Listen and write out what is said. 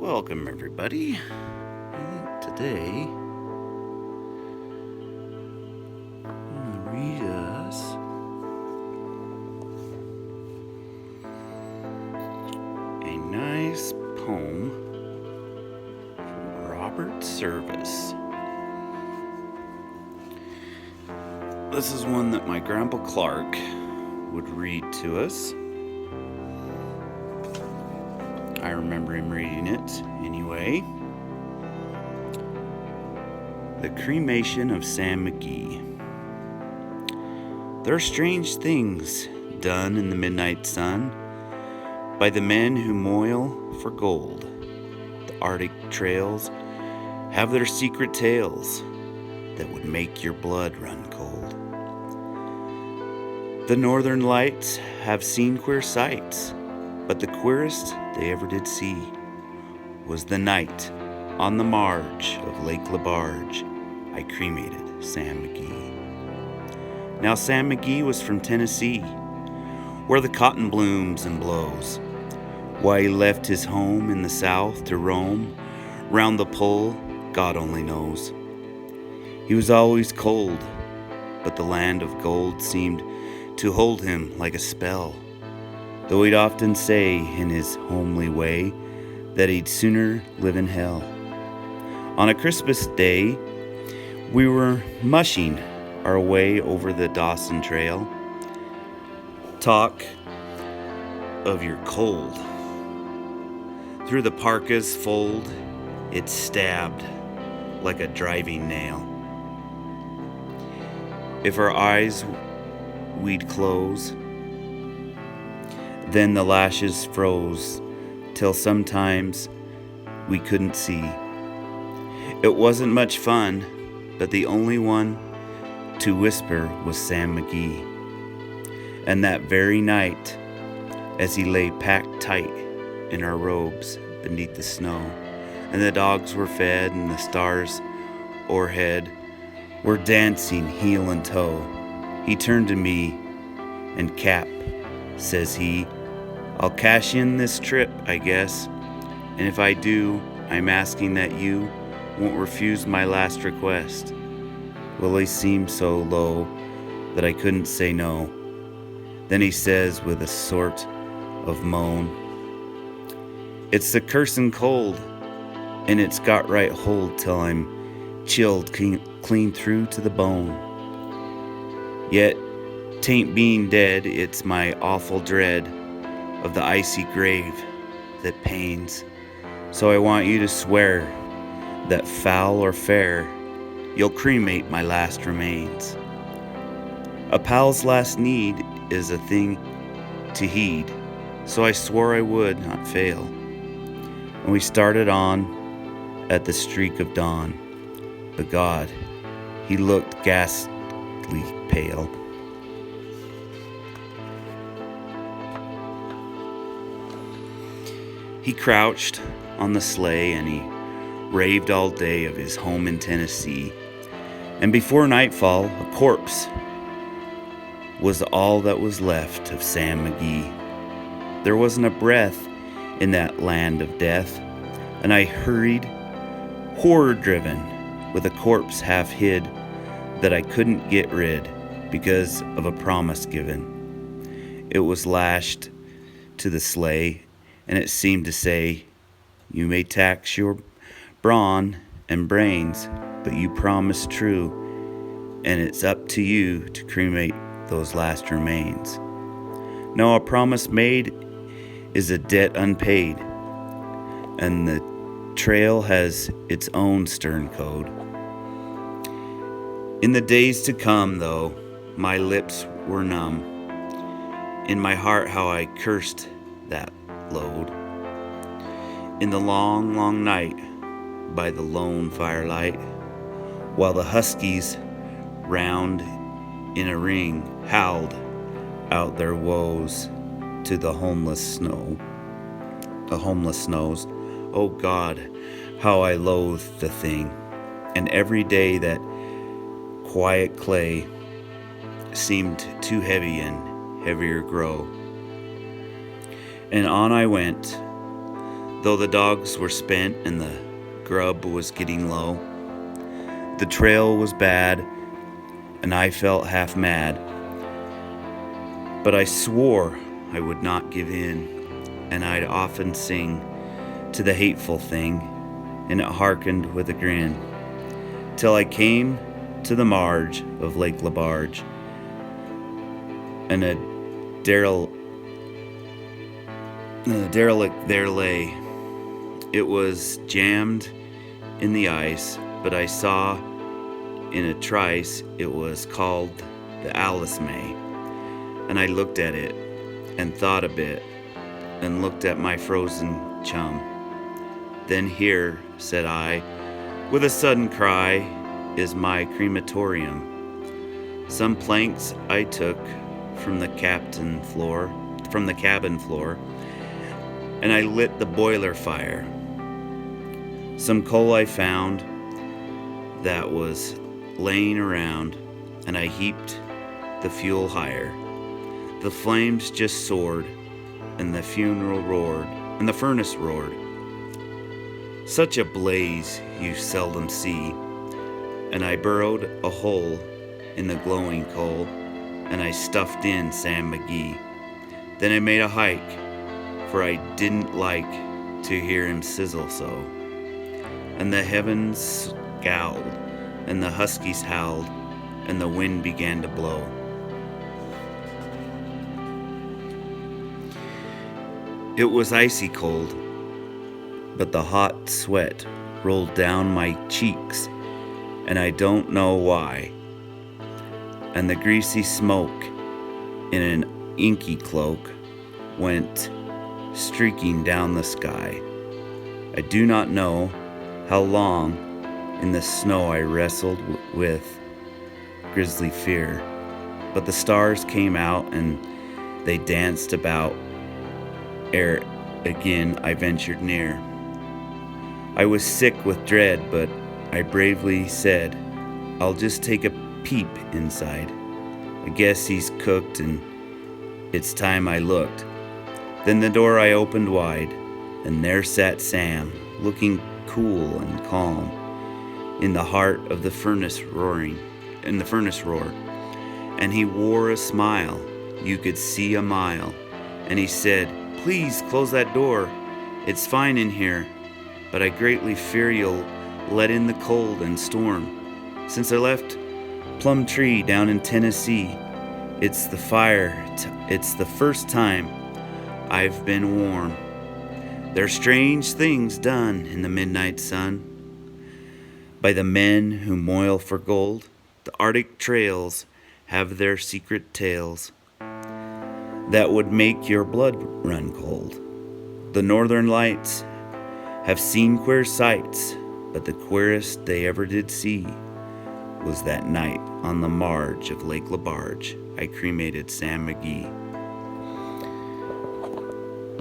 Welcome, everybody. Today, I'm going to read us a nice poem from Robert Service. This is one that my Grandpa Clark would read to us. I remember him reading it anyway. The Cremation of Sam McGee. There are strange things done in the midnight sun by the men who moil for gold. The Arctic trails have their secret tales that would make your blood run cold. The northern lights have seen queer sights, but the queerest they ever did see was the night on the marge of Lake LaBarge I cremated Sam McGee. Now Sam McGee was from Tennessee, where the cotton blooms and blows. Why he left his home in the south to roam round the pole, God only knows. He was always cold, but the land of gold seemed to hold him like a spell, though he'd often say in his homely way that he'd sooner live in hell. On a Christmas day, we were mushing our way over the Dawson Trail. Talk of your cold. Through the parka's fold, it stabbed like a driving nail. If our eyes we'd close, then the lashes froze till sometimes we couldn't see. It wasn't much fun, but the only one to whisper was Sam McGee. And that very night, as he lay packed tight in our robes beneath the snow, and the dogs were fed and the stars o'erhead were dancing heel and toe, he turned to me and, "Cap," says he, "I'll cash in this trip, I guess, and if I do, I'm asking that you won't refuse my last request." Well, he seemed so low that I couldn't say no. Then he says with a sort of moan, "It's the cursin' cold, and it's got right hold till I'm chilled clean through to the bone. Yet, 'tain't being dead, it's my awful dread of the icy grave that pains. So I want you to swear that foul or fair, you'll cremate my last remains. A pal's last need is a thing to heed, so I swore I would not fail." And we started on at the streak of dawn, but God, he looked ghastly pale. He crouched on the sleigh and he raved all day of his home in Tennessee. And before nightfall, a corpse was all that was left of Sam McGee. There wasn't a breath in that land of death, and I hurried, horror-driven, with a corpse half hid that I couldn't get rid because of a promise given. It was lashed to the sleigh, and it seemed to say, "You may tax your brawn and brains, but you promised true, and it's up to you to cremate those last remains. No, a promise made is a debt unpaid, and the trail has its own stern code." In the days to come, though, my lips were numb. In my heart, how I cursed that load. In the long, long night, by the lone firelight, while the huskies round in a ring howled out their woes to the homeless snows. Oh God, how I loathed the thing, and every day that quiet clay seemed too heavy and heavier grow. And on I went, Though the dogs were spent and the grub was getting low, the trail was bad and I felt half mad. But I swore I would not give in, and I'd often sing to the hateful thing, and it hearkened with a grin, till I came to the marge of Lake Labarge, and a derelict there lay. It was jammed in the ice, but I saw in a trice it was called the Alice May. And I looked at it and thought a bit and looked at my frozen chum. Then here, said I, with a sudden cry, is my crematorium. Some planks I took from the cabin floor, and I lit the boiler fire. Some coal I found that was laying around, and I heaped the fuel higher. The flames just soared, and the furnace roared. Such a blaze you seldom see, and I burrowed a hole in the glowing coal, and I stuffed in Sam McGee. Then I made a hike, for I didn't like to hear him sizzle so. And the heavens scowled, and the huskies howled, and the wind began to blow. It was icy cold, but the hot sweat rolled down my cheeks, and I don't know why. And the greasy smoke in an inky cloak went streaking down the sky. I do not know how long in the snow I wrestled with grisly fear, but the stars came out and they danced about ere again I ventured near. I was sick with dread, but I bravely said, I'll just take a peep inside. I guess he's cooked and it's time I looked. Then the door I opened wide, and there sat Sam, looking cool and calm, in the heart of the furnace roar. And he wore a smile, you could see a mile, and he said, please close that door, it's fine in here, but I greatly fear you'll let in the cold and storm. Since I left Plum Tree down in Tennessee, it's the first time I've been warm. There's strange things done in the midnight sun by the men who moil for gold. The Arctic trails have their secret tales that would make your blood run cold. The northern lights have seen queer sights, but the queerest they ever did see was that night on the marge of Lake Labarge I cremated Sam McGee.